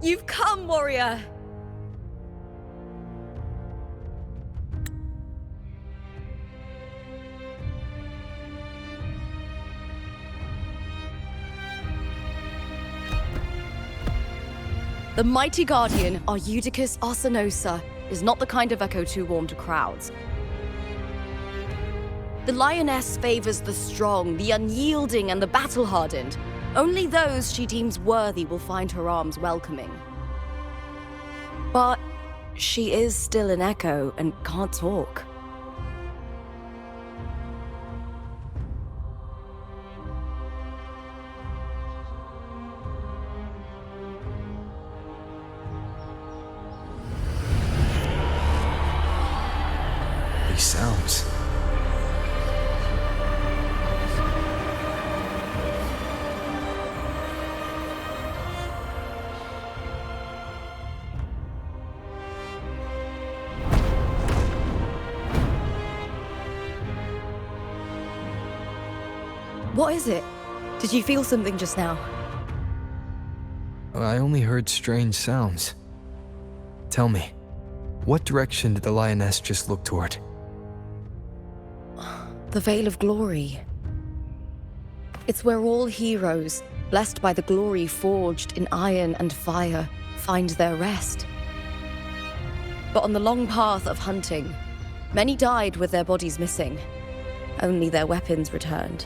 You've come, warrior! The mighty guardian, our Eudicus Arsinosa, is not the kind of echo too warm to crowds. The lioness favors the strong, the unyielding, and the battle-hardened. Only those she deems worthy will find her arms welcoming. But she is still an echo and can't talk. These sounds. What is it? Did you feel something just now? I only heard strange sounds. Tell me, what direction did the lioness just look toward? The Veil of Glory. It's where all heroes, blessed by the glory forged in iron and fire, find their rest. But on the long path of hunting, many died with their bodies missing. Only their weapons returned.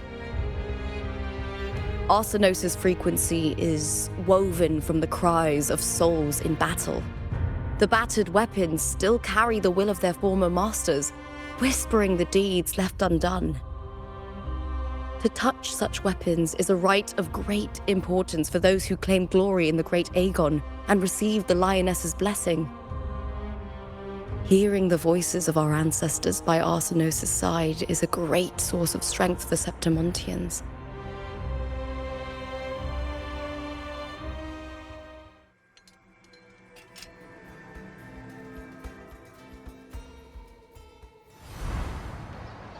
Arsinosa's frequency is woven from the cries of souls in battle. The battered weapons still carry the will of their former masters, whispering the deeds left undone. To touch such weapons is a rite of great importance for those who claim glory in the great Aegon and receive the lioness's blessing. Hearing the voices of our ancestors by Arsinosa's side is a great source of strength for Septimontians.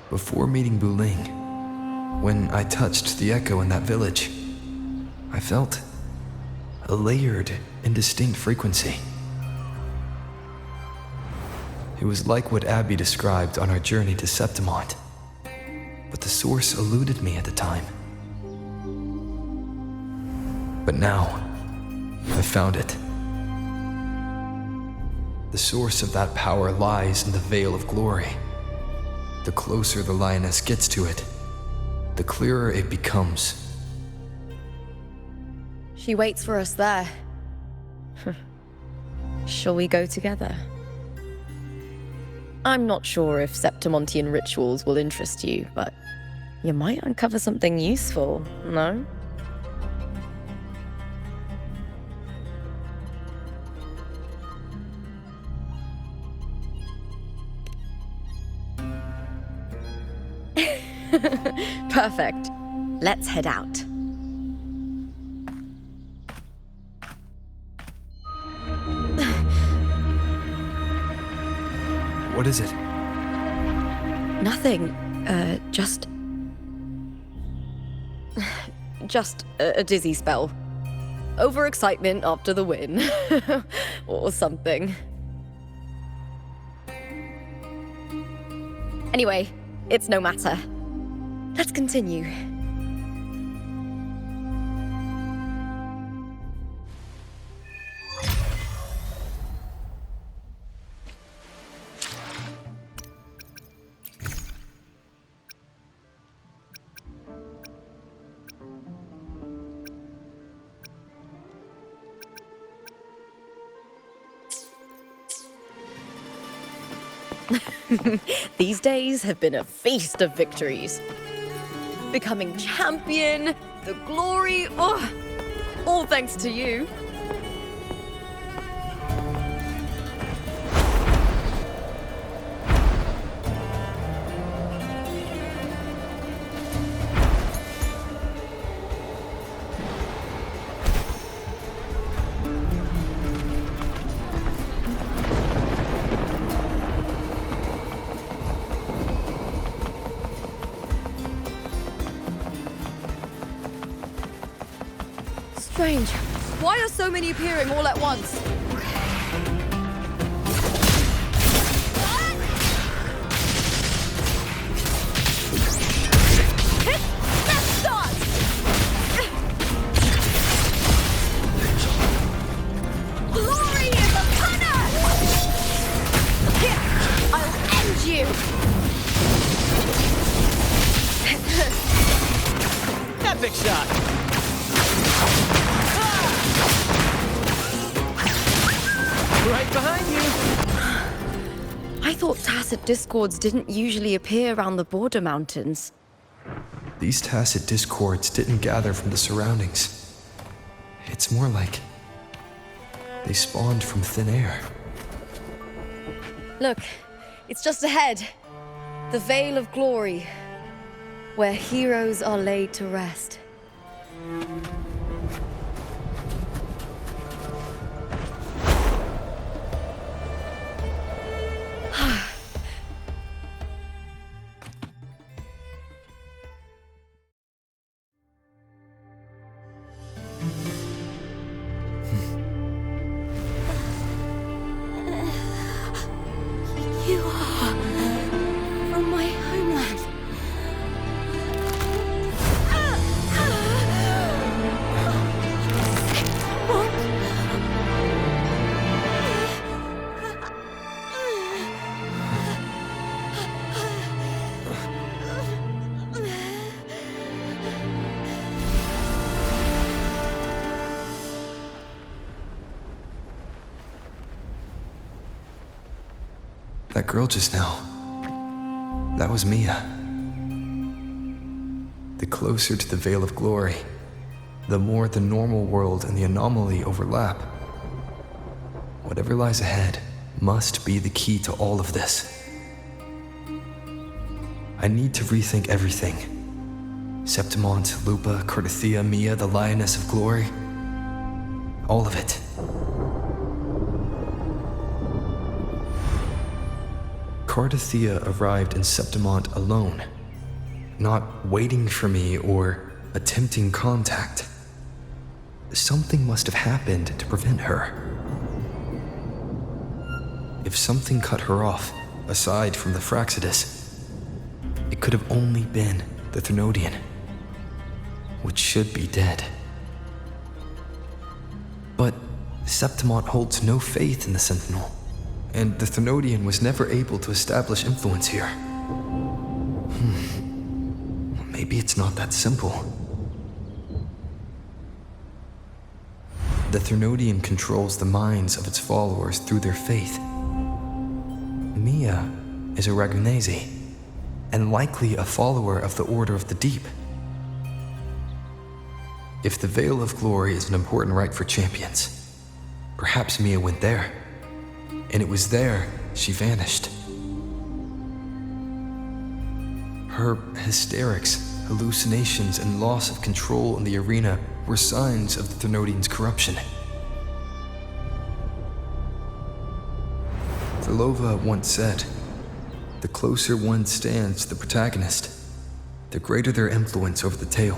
Before meeting Buling, when I touched the echo in that village, I felt a layered and distinct frequency. It was like what Abby described on our journey to Septimont, but the source eluded me at the time. But now, I found it. The source of that power lies in the Veil of Glory. The closer the lioness gets to it, the clearer it becomes. She waits for us there. Shall we go together? I'm not sure if Septimontian rituals will interest you, but you might uncover something useful, no? Perfect. Let's head out. What is it? Nothing. Just a dizzy spell. Overexcitement after the win. Or something. Anyway, it's no matter. Let's continue. These days have been a feast of victories. Becoming champion, the glory, all thanks to you. Strange. Why are so many appearing all at once? Let's start! Glory is upon us! Here, I'll end you! Epic shot! Right behind you! I thought tacit discords didn't usually appear around the border mountains. These tacit discords didn't gather from the surroundings. It's more like they spawned from thin air. Look, it's just ahead. The Vale of Glory, where heroes are laid to rest. You are from my homeland. That girl just now, that was Mia. The closer to the Vale of Glory, the more the normal world and the anomaly overlap. Whatever lies ahead must be the key to all of this. I need to rethink everything. Septimont, Lupa, Cardathia, Mia, the Lioness of Glory. All of it. Cardathia arrived in Septimont alone, not waiting for me or attempting contact. Something must have happened to prevent her. If something cut her off, aside from the Fraxidus, it could have only been the Thenodian, which should be dead. But Septimont holds no faith in the Sentinel, and the Thenodian was never able to establish influence here. Maybe it's not that simple. The Thenodian controls the minds of its followers through their faith. Mia is a Ragunese, and likely a follower of the Order of the Deep. If the Vale of Glory is an important rite for champions, perhaps Mia went there. And it was there she vanished. Her hysterics, hallucinations, and loss of control in the arena were signs of the Thenodian's corruption. Thelova once said, "The closer one stands to the protagonist, the greater their influence over the tale."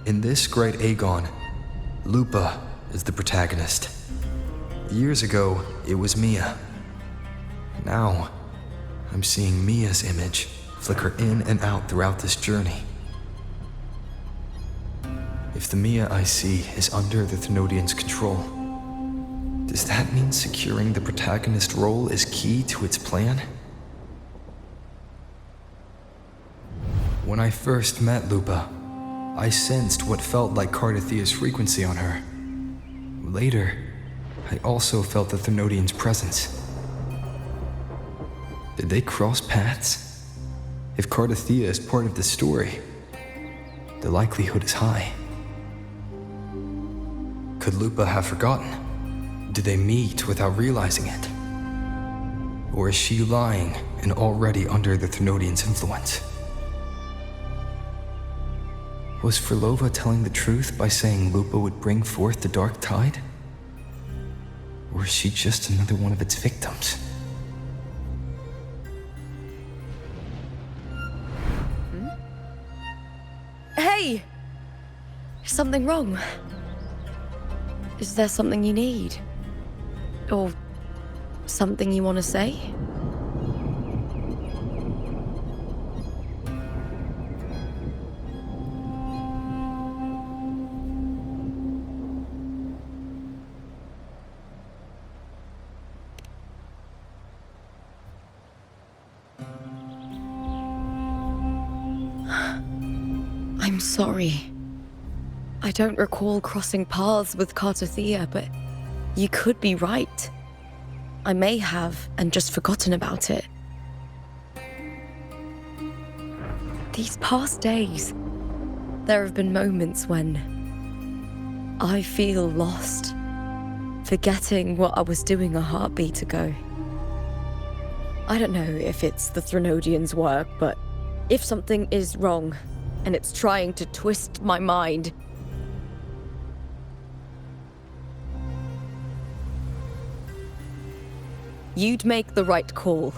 In this great Aegon, Lupa is the protagonist. Years ago, it was Mia. Now, I'm seeing Mia's image flicker in and out throughout this journey. If the Mia I see is under the Thenodian's control, does that mean securing the protagonist role is key to its plan? When I first met Lupa, I sensed what felt like Cardathia's frequency on her. Later, I also felt the Thenodian's presence. Did they cross paths? If Cardathia is part of the story, the likelihood is high. Could Lupa have forgotten? Did they meet without realizing it? Or is she lying and already under the Thenodian's influence? Was Frolova telling the truth by saying Lupa would bring forth the dark tide? Or is she just another one of its victims? Hey! Is something wrong? Is there something you need? Or something you want to say? I'm sorry. I don't recall crossing paths with Cartothea, but you could be right. I may have and just forgotten about it. These past days, there have been moments when I feel lost, forgetting what I was doing a heartbeat ago. I don't know if it's the Threnodians' work, but if something is wrong, and it's trying to twist my mind, you'd make the right call,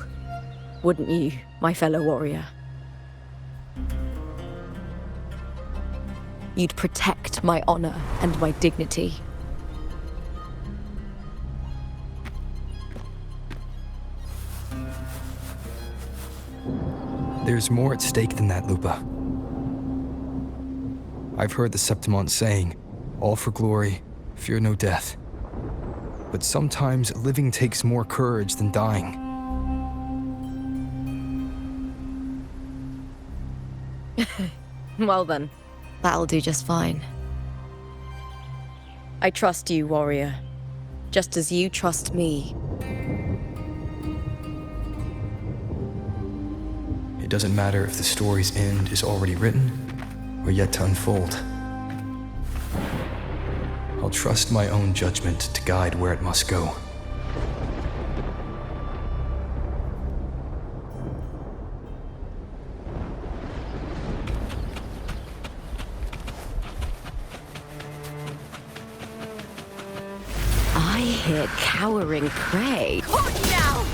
wouldn't you, my fellow warrior? You'd protect my honor and my dignity. There's more at stake than that, Lupa. I've heard the Septimont saying, all for glory, fear no death. But sometimes living takes more courage than dying. Well then, that'll do just fine. I trust you, warrior, just as you trust me. It doesn't matter if the story's end is already written or yet to unfold. I'll trust my own judgment to guide where it must go. I hear cowering prey. Hold now!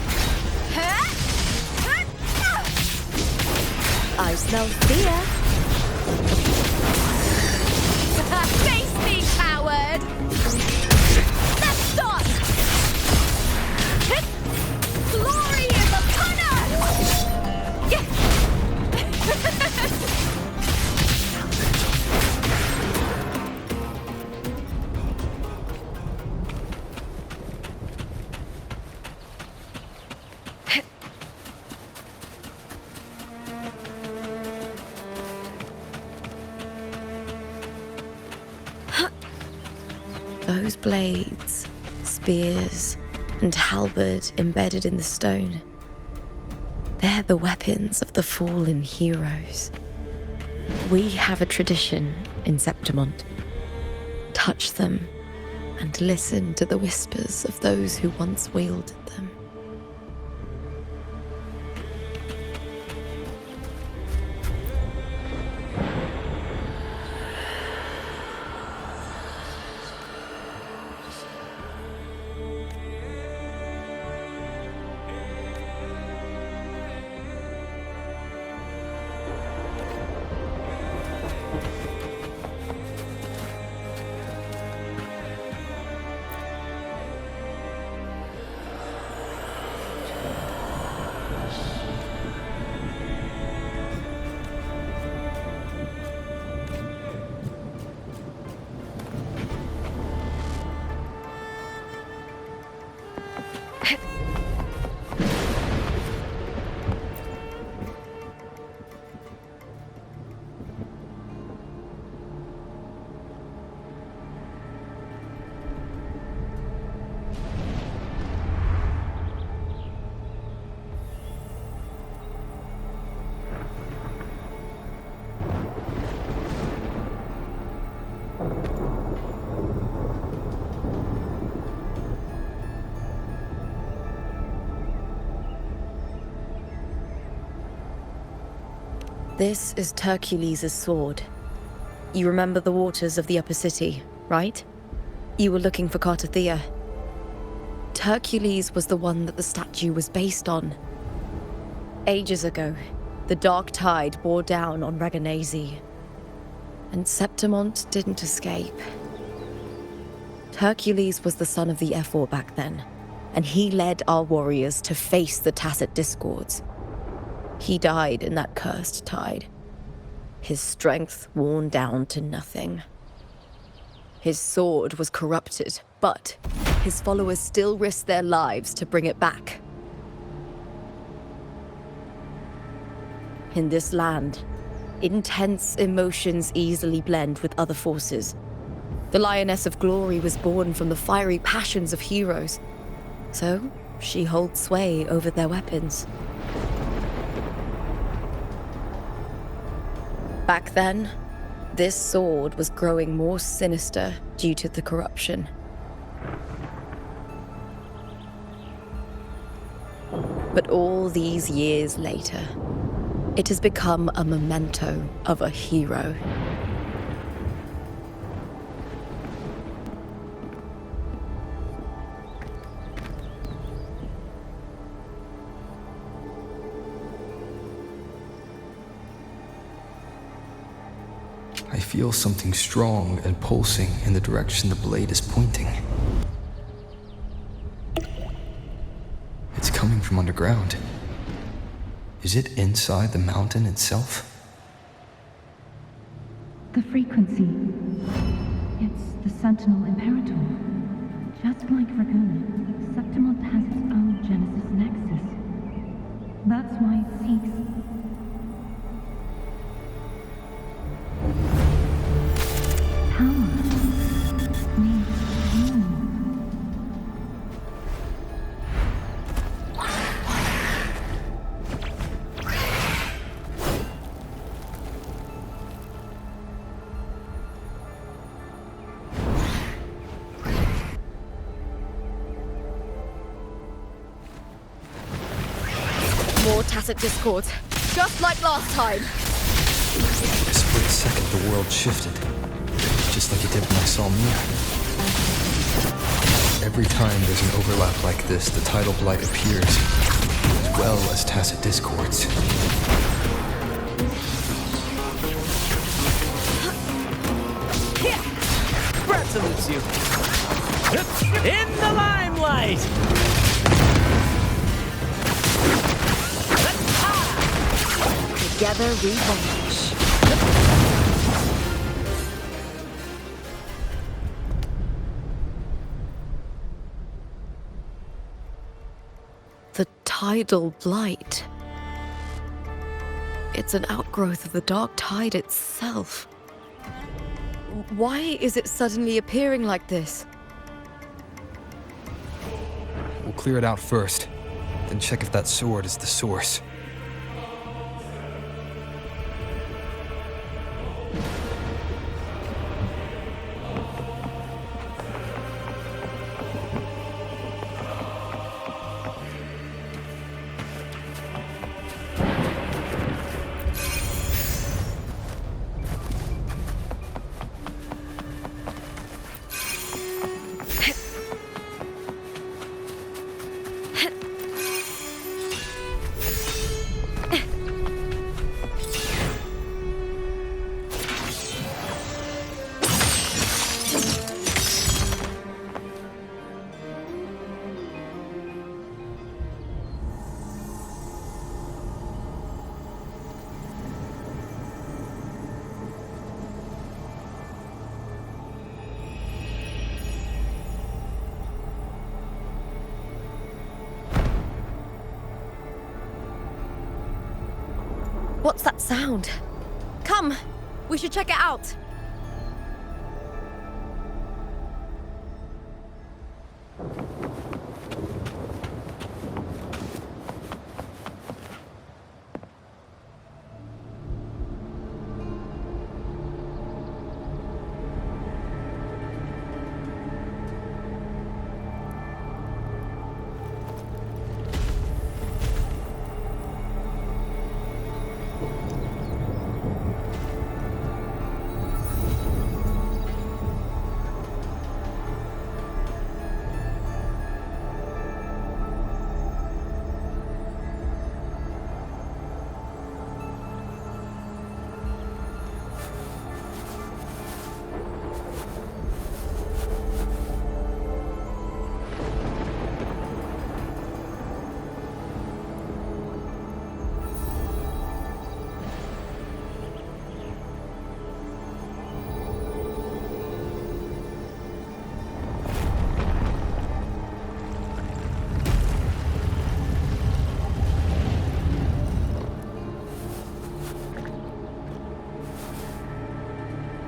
I smell fear. Face me, coward! Let's start! Glory is upon us! Those blades, spears, and halberd embedded in the stone. They're the weapons of the fallen heroes. We have a tradition in Septimont. Touch them and listen to the whispers of those who once wielded them. This is Hercules' sword. You remember the waters of the upper city, right? You were looking for Cartothea. Hercules was the one that the statue was based on. Ages ago, the dark tide bore down on Reganese. And Septimont didn't escape. Hercules was the son of the Ephor back then, and he led our warriors to face the Tacit Discords. He died in that cursed tide, his strength worn down to nothing. His sword was corrupted, but his followers still risked their lives to bring it back. In this land, intense emotions easily blend with other forces. The Lioness of Glory was born from the fiery passions of heroes, so she holds sway over their weapons. Back then, this sword was growing more sinister due to the corruption. But all these years later, it has become a memento of a hero. I feel something strong and pulsing in the direction the blade is pointing. It's coming from underground. Is it inside the mountain itself? The frequency. It's the Sentinel Imperator. Just like Ragona, Septimont has its own Genesis Nexus. That's why it seeks. Power. Needs home. More Tacit Discords, just like last time. For a split second, the world shifted. Just like it did when I saw Mia. Every time there's an overlap like this, the tidal blight appears, as well as Tacit Discords. Brad salutes you. In the limelight! Together we vanish. The tidal blight. It's an outgrowth of the dark tide itself. Why is it suddenly appearing like this? We'll clear it out first, then check if that sword is the source. What's that sound? Come, we should check it out.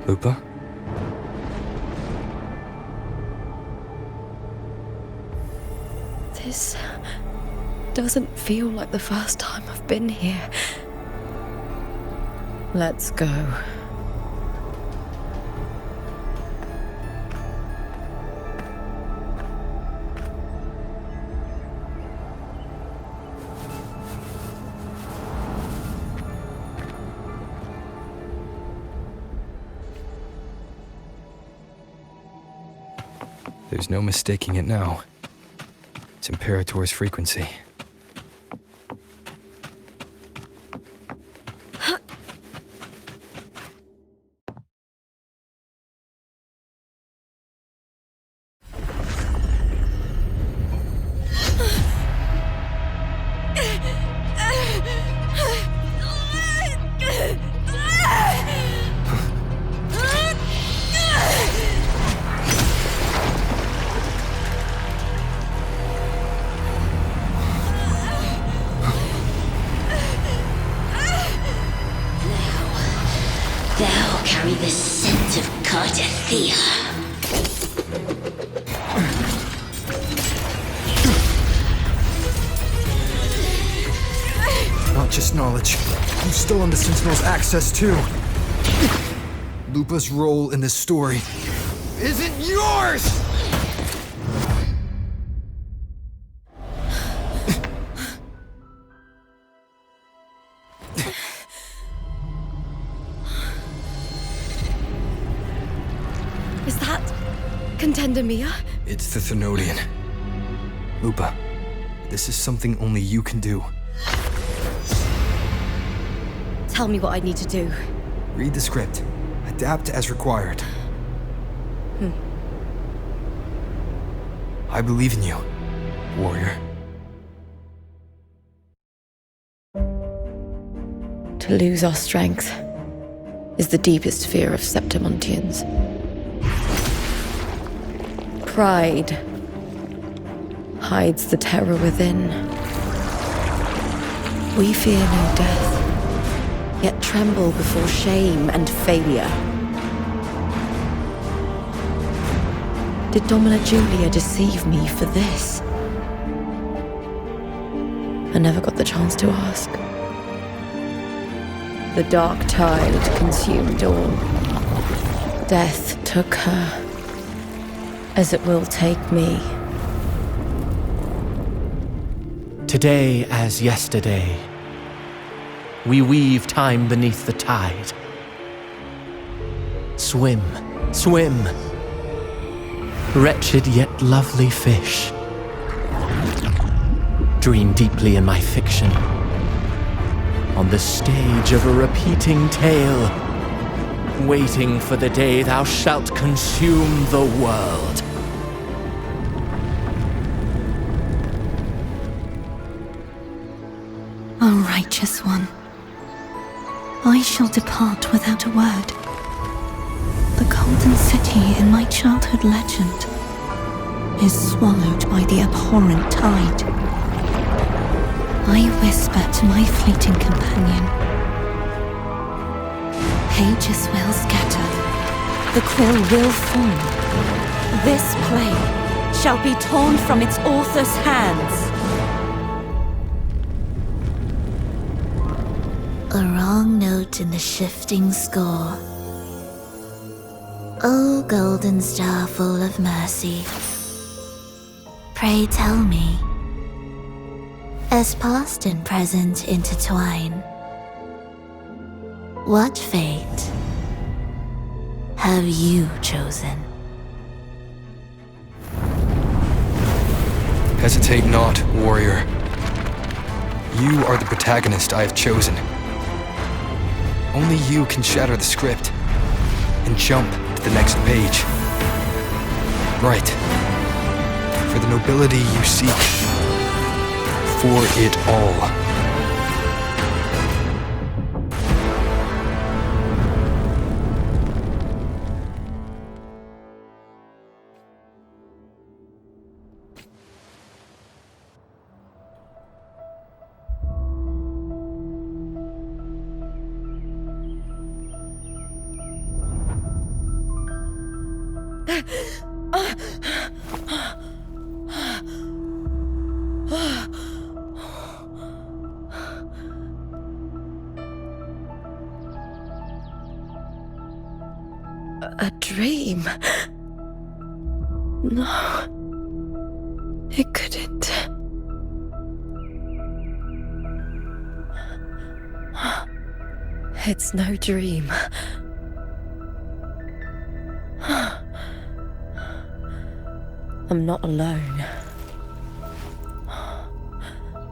Lupa? This doesn't feel like the first time I've been here. Let's go. There's no mistaking it now. It's Imperator's frequency. Thou carry the scent of Cardathea. Not just knowledge. You've stolen the Sentinel's access too. Lupa's role in this story isn't yours! Is that Contender Mia? It's the Thenodian. Lupa, this is something only you can do. Tell me what I need to do. Read the script. Adapt as required. I believe in you, warrior. To lose our strength is the deepest fear of Septimontians. Pride hides the terror within. We fear no death, yet tremble before shame and failure. Did Domina Julia deceive me for this? I never got the chance to ask. The dark tide consumed all. Death took her, as it will take me. Today as yesterday, we weave time beneath the tide. Swim, swim, wretched yet lovely fish. Dream deeply in my fiction, on the stage of a repeating tale, waiting for the day thou shalt consume the world. O righteous one, I shall depart without a word. The golden city in my childhood legend is swallowed by the abhorrent tide. I whisper to my fleeting companion. Pages will scatter, the quill will form. This play shall be torn from its author's hands. A wrong note in the shifting score. O golden star full of mercy, pray tell me, as past and present intertwine, what fate have you chosen? Hesitate not, warrior. You are the protagonist I have chosen. Only you can shatter the script and jump to the next page. Right. For the nobility you seek. For it all. A dream? No. It couldn't. It's no dream. I'm not alone.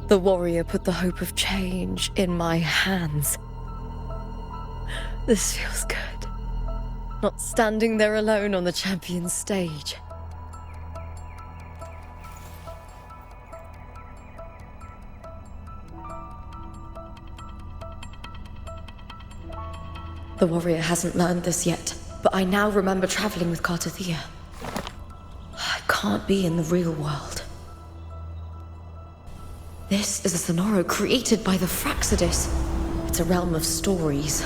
The warrior put the hope of change in my hands. This feels good. Not standing there alone on the champion's stage. The warrior hasn't learned this yet, but I now remember traveling with Cartathea. I can't be in the real world. This is a Sonoro created by the Fraxidus. It's a realm of stories.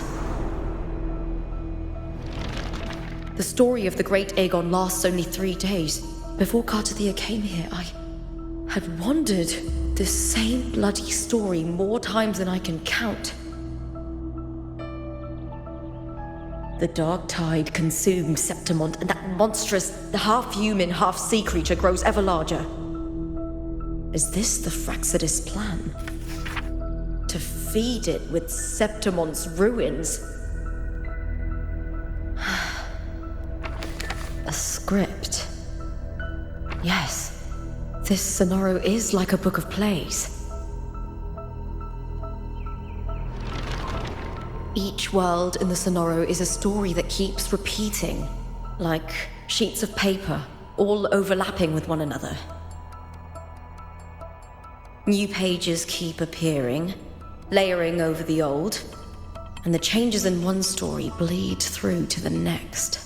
The story of the Great Aegon lasts only 3 days. Before Cartathea came here, I had wandered this same bloody story more times than I can count. The dark tide consumed Septimont, and that monstrous, half-human, half-sea creature grows ever larger. Is this the Fraxidus plan? To feed it with Septimont's ruins? A script. Yes, this Sonoro is like a book of plays. Each world in the Sonoro is a story that keeps repeating, like sheets of paper, all overlapping with one another. New pages keep appearing, layering over the old, and the changes in one story bleed through to the next.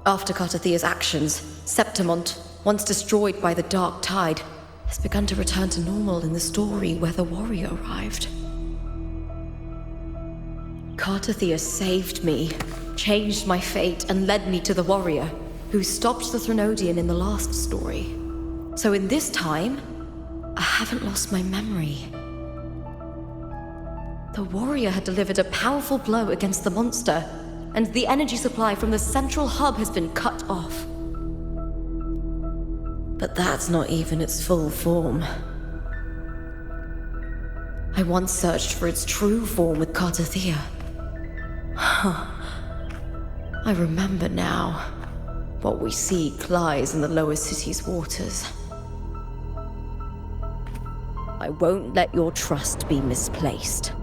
After Cartathea's actions, Septimont, once destroyed by the dark tide, has begun to return to normal in the story where the warrior arrived. Cartathea saved me, changed my fate, and led me to the warrior, who stopped the Threnodian in the last story. So in this time, I haven't lost my memory. The warrior had delivered a powerful blow against the monster, and the energy supply from the central hub has been cut off. But that's not even its full form. I once searched for its true form with Cartathea. I remember now. What we seek lies in the lower city's waters. I won't let your trust be misplaced.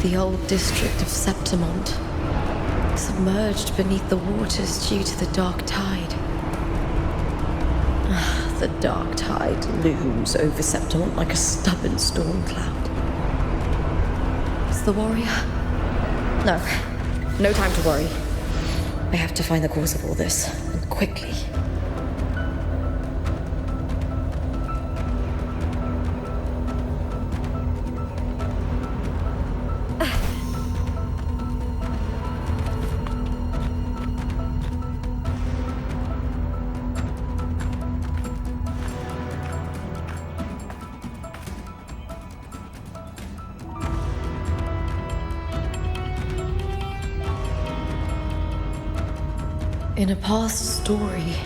The old district of Septimont, submerged beneath the waters due to the dark tide. The dark tide looms over Septimont like a stubborn storm cloud. Is the warrior? No time to worry. I have to find the cause of all this, and quickly. In a past story,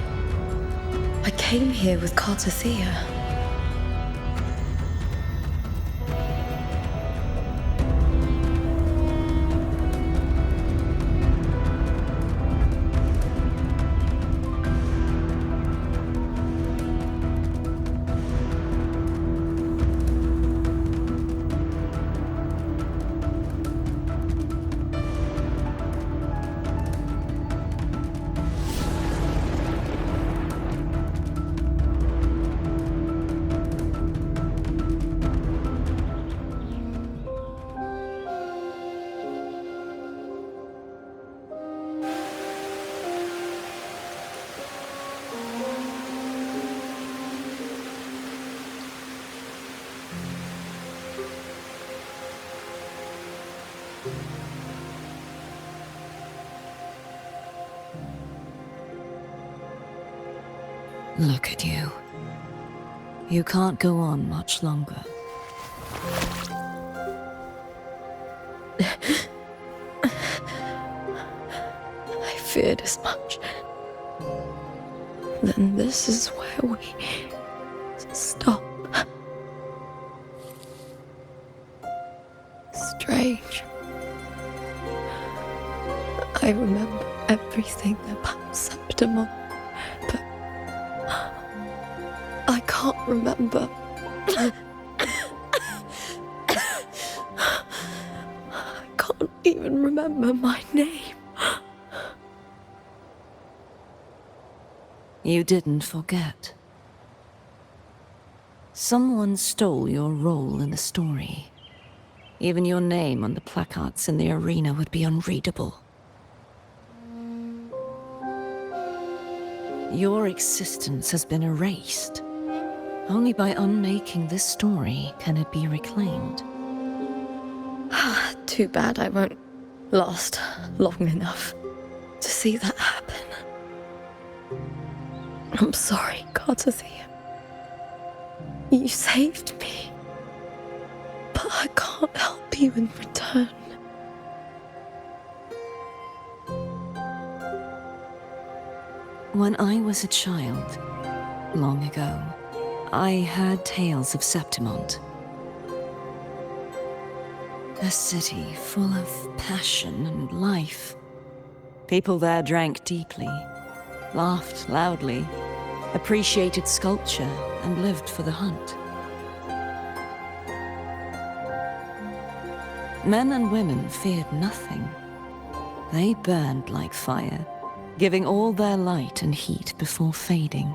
I came here with Cartathea. Look at you. You can't go on much longer. I feared as much. Then this is where we stop. Strange. I remember everything about Septimon, but I can't remember. I can't even remember my name. You didn't forget. Someone stole your role in the story. Even your name on the placards in the arena would be unreadable. Your existence has been erased. Only by unmaking this story can it be reclaimed. Too bad I won't last long enough to see that happen. I'm sorry, Gardathia. You saved me. But I can't help you in return. When I was a child, long ago, I heard tales of Septimont. A city full of passion and life. People there drank deeply, laughed loudly, appreciated sculpture, and lived for the hunt. Men and women feared nothing. They burned like fire, giving all their light and heat before fading.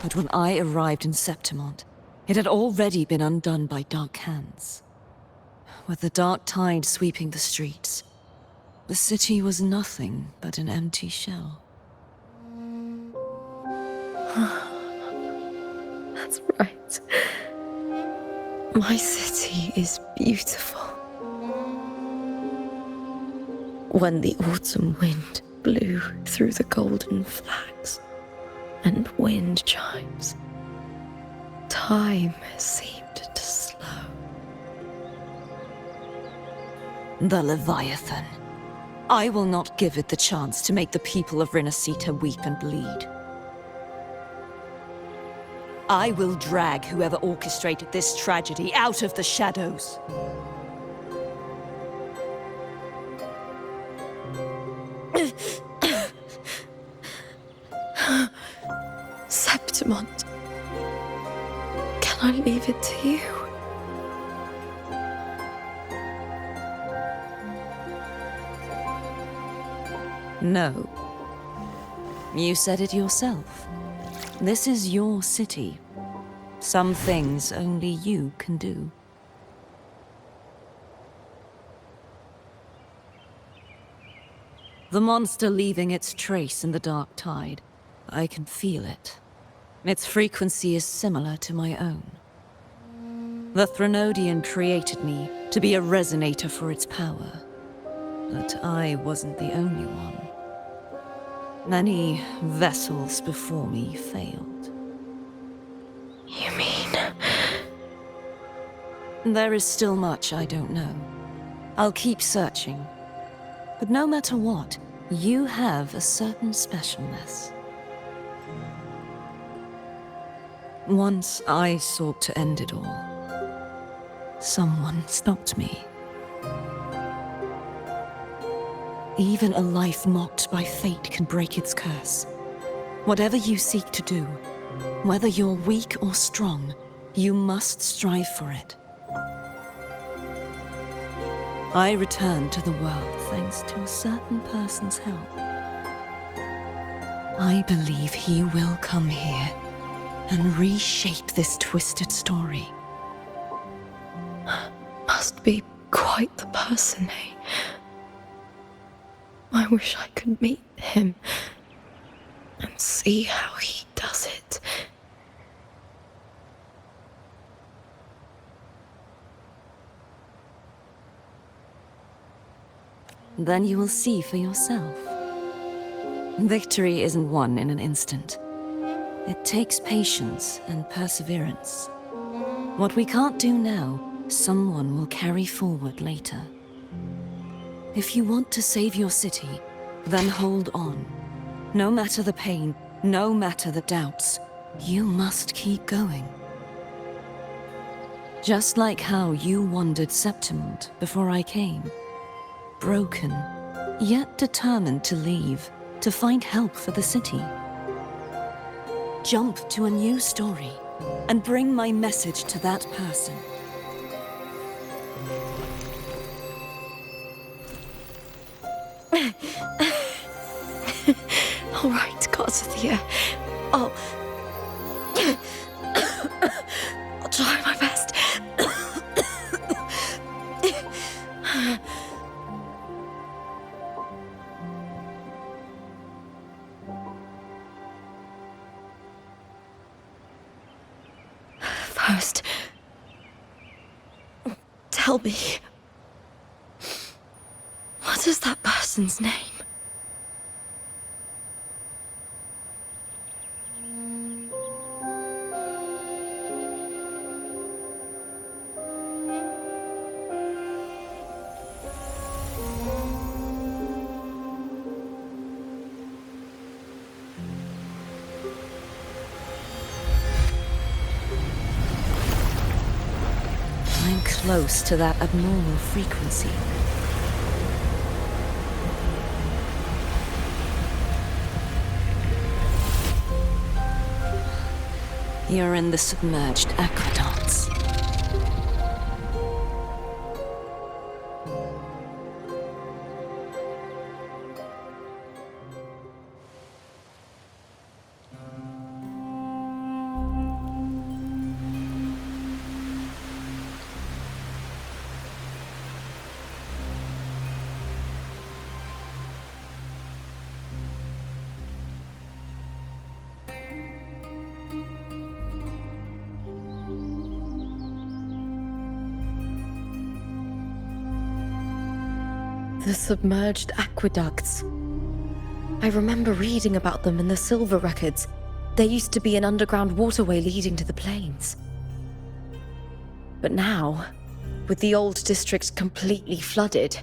But when I arrived in Septimont, it had already been undone by dark hands. With the dark tide sweeping the streets, the city was nothing but an empty shell. That's right. My city is beautiful. When the autumn wind blew through the golden flags and wind chimes, time seemed to slow. The Leviathan. I will not give it the chance to make the people of Rinascita weep and bleed. I will drag whoever orchestrated this tragedy out of the shadows. Septimont, can I leave it to you? No. You said it yourself. This is your city. Some things only you can do. The monster leaving its trace in the dark tide. I can feel it. Its frequency is similar to my own. The Threnodian created me to be a resonator for its power. But I wasn't the only one. Many vessels before me failed. You mean? There is still much I don't know. I'll keep searching. But no matter what, you have a certain specialness. Once I sought to end it all. Someone stopped me. Even a life mocked by fate can break its curse. Whatever you seek to do, whether you're weak or strong, you must strive for it. I returned to the world thanks to a certain person's help. I believe he will come here and reshape this twisted story. Must be quite the person, eh? I wish I could meet him and see how he does it. Then you will see for yourself. Victory isn't won in an instant. It takes patience and perseverance. What we can't do now, someone will carry forward later. If you want to save your city, then hold on. No matter the pain, no matter the doubts, you must keep going. Just like how you wandered Septimont before I came. Broken, yet determined to leave, to find help for the city. Jump to a new story, and bring my message to that person. All right, Garcia. I'll try my best. First, tell me, what is that person's name? I'm close to that abnormal frequency. You're in the submerged aqueducts. The submerged aqueducts. I remember reading about them in the Silver records. There used to be an underground waterway leading to the plains. But now, with the old district completely flooded,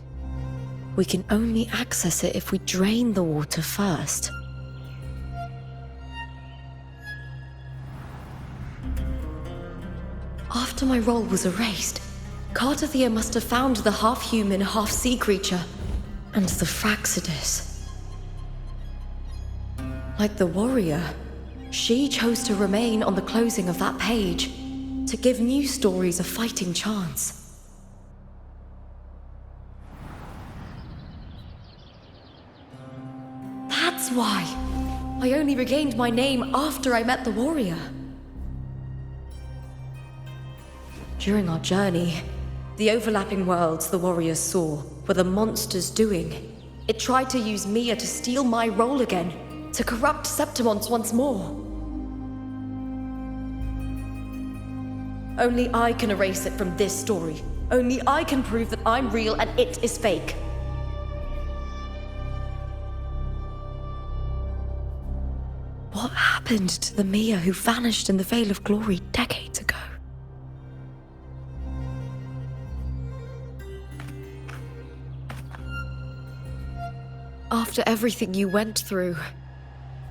we can only access it if we drain the water first. After my role was erased, Cartathea must have found the half-human, half-sea creature, and the Fraxidus. Like the warrior, she chose to remain on the closing of that page, to give new stories a fighting chance. That's why I only regained my name after I met the warrior. During our journey, the overlapping worlds the warriors saw were the monsters doing. It tried to use Mia to steal my role again, to corrupt Septimont once more. Only I can erase it from this story. Only I can prove that I'm real and it is fake. What happened to the Mia who vanished in the Veil of Glory decades ago? After everything you went through,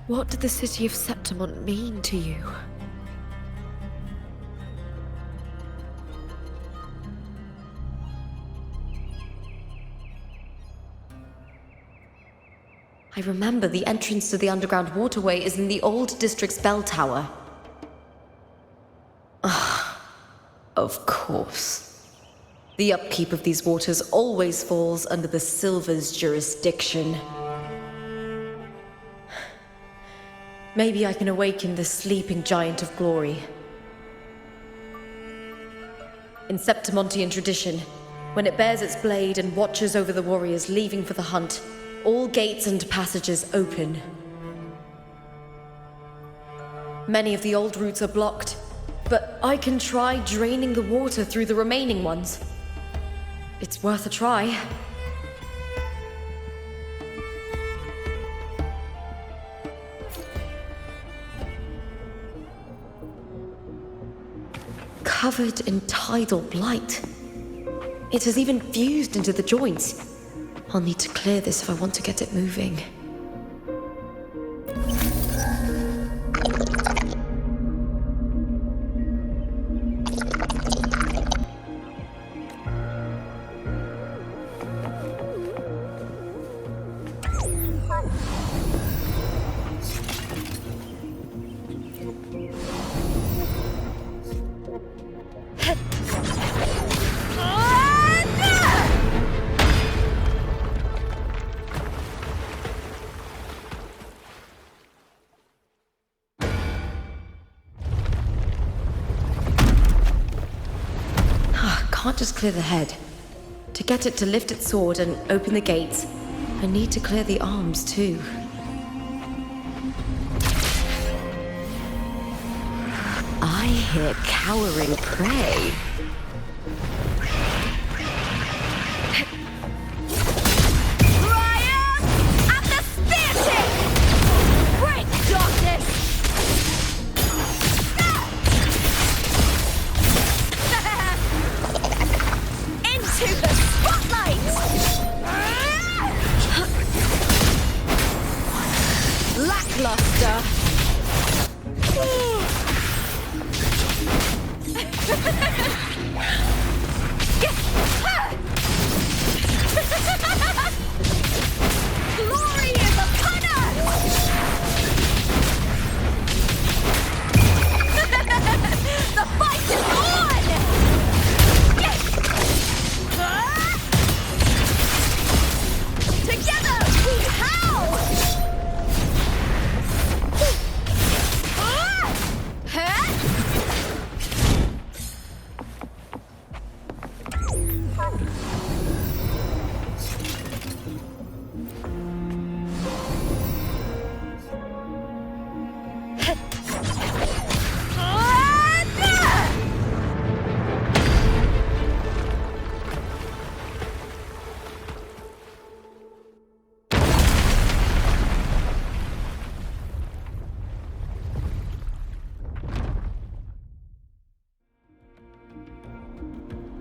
what did the city of Septimont mean to you? I remember the entrance to the underground waterway is in the old district's bell tower. Of course. The upkeep of these waters always falls under the Silver's jurisdiction. Maybe I can awaken the sleeping giant of glory. In Septimontian tradition, when it bears its blade and watches over the warriors leaving for the hunt, all gates and passages open. Many of the old routes are blocked, but I can try draining the water through the remaining ones. It's worth a try. covered in tidal blight. It has even fused into the joints. I'll need to clear this if I want to get it moving. Can't just clear the head. To get it to lift its sword and open the gates, I need to clear the arms too. I hear cowering prey.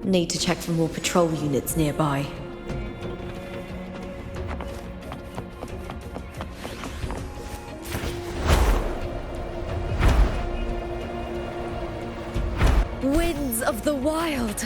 Need to check for more patrol units nearby. Winds of the Wild!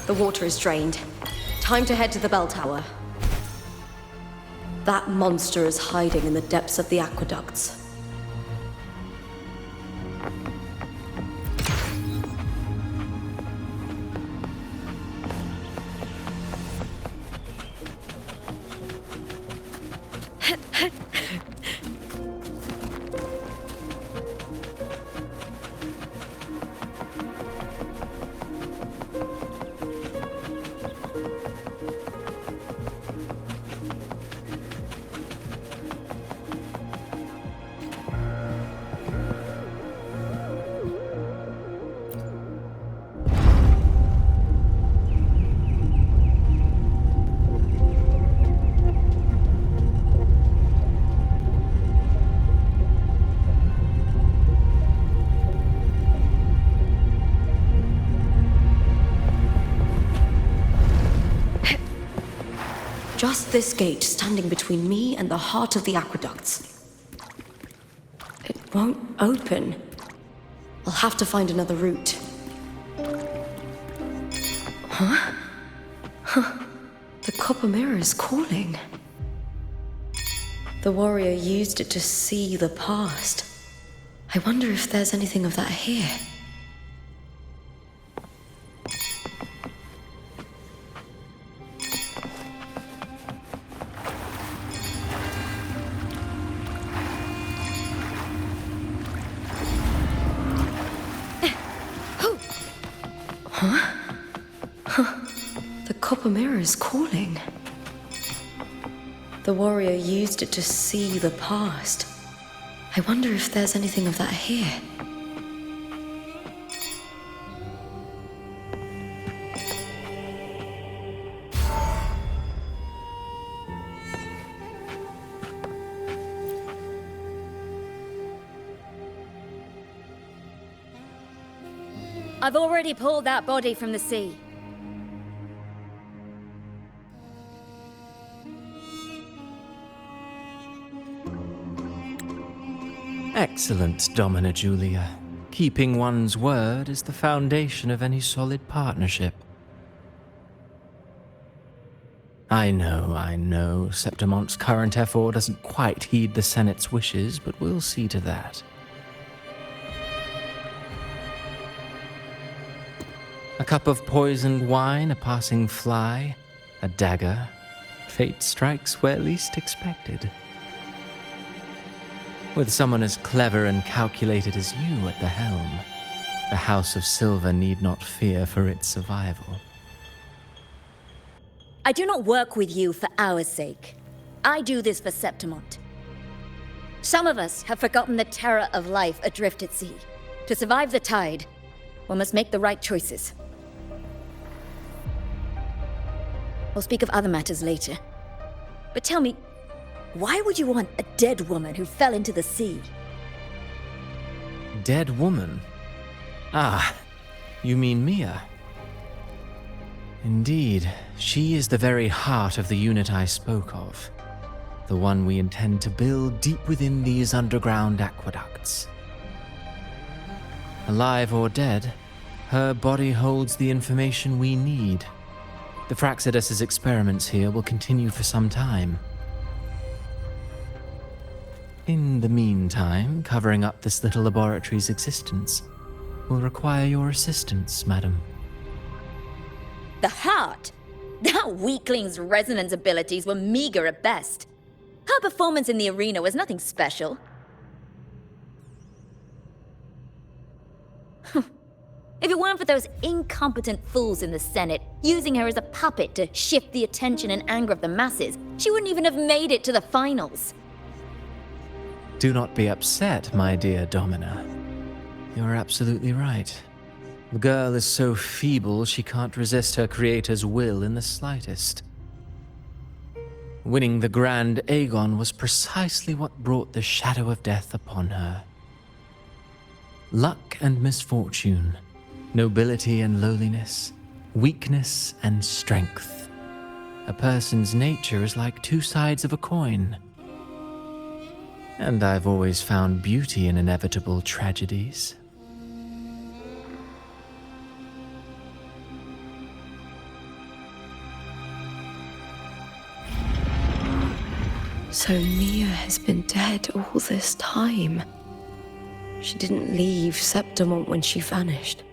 The water is drained. Time to head to the bell tower. That monster is hiding in the depths of the aqueducts. Just this gate standing between me and the heart of the aqueducts. It won't open. I'll have to find another route. Huh? The copper mirror is calling. The warrior used it to see the past. I wonder if there's anything of that here. The copper mirror is calling. The warrior used it to see the past. I wonder if there's anything of that here. I've already pulled that body from the sea. Excellent, Domina Julia. Keeping one's word is the foundation of any solid partnership. I know, Septimonte's current effort doesn't quite heed the Senate's wishes, but we'll see to that. A cup of poisoned wine, a passing fly, a dagger. Fate strikes where least expected. With someone as clever and calculated as you at the helm, the House of Silver need not fear for its survival. I do not work with you for our sake. I do this for Septimont. Some of us have forgotten the terror of life adrift at sea. To survive the tide, one must make the right choices. We'll speak of other matters later. But tell me, why would you want a dead woman who fell into the sea? Dead woman? Ah, you mean Mia? Indeed, she is the very heart of the unit I spoke of. The one we intend to build deep within these underground aqueducts. Alive or dead, her body holds the information we need. The Fraxidus's experiments here will continue for some time. In the meantime, covering up this little laboratory's existence will require your assistance, madam. The heart? That weakling's resonance abilities were meager at best. Her performance in the arena was nothing special. If it weren't for those incompetent fools in the Senate using her as a puppet to shift the attention and anger of the masses, she wouldn't even have made it to the finals. Do not be upset, my dear Domina. You're absolutely right. The girl is so feeble she can't resist her creator's will in the slightest. Winning the Grand Aegon was precisely what brought the shadow of death upon her. Luck and misfortune, nobility and lowliness, weakness and strength. A person's nature is like two sides of a coin. And I've always found beauty in inevitable tragedies. So Mia has been dead all this time. She didn't leave Septimont when she vanished.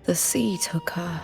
The sea took her.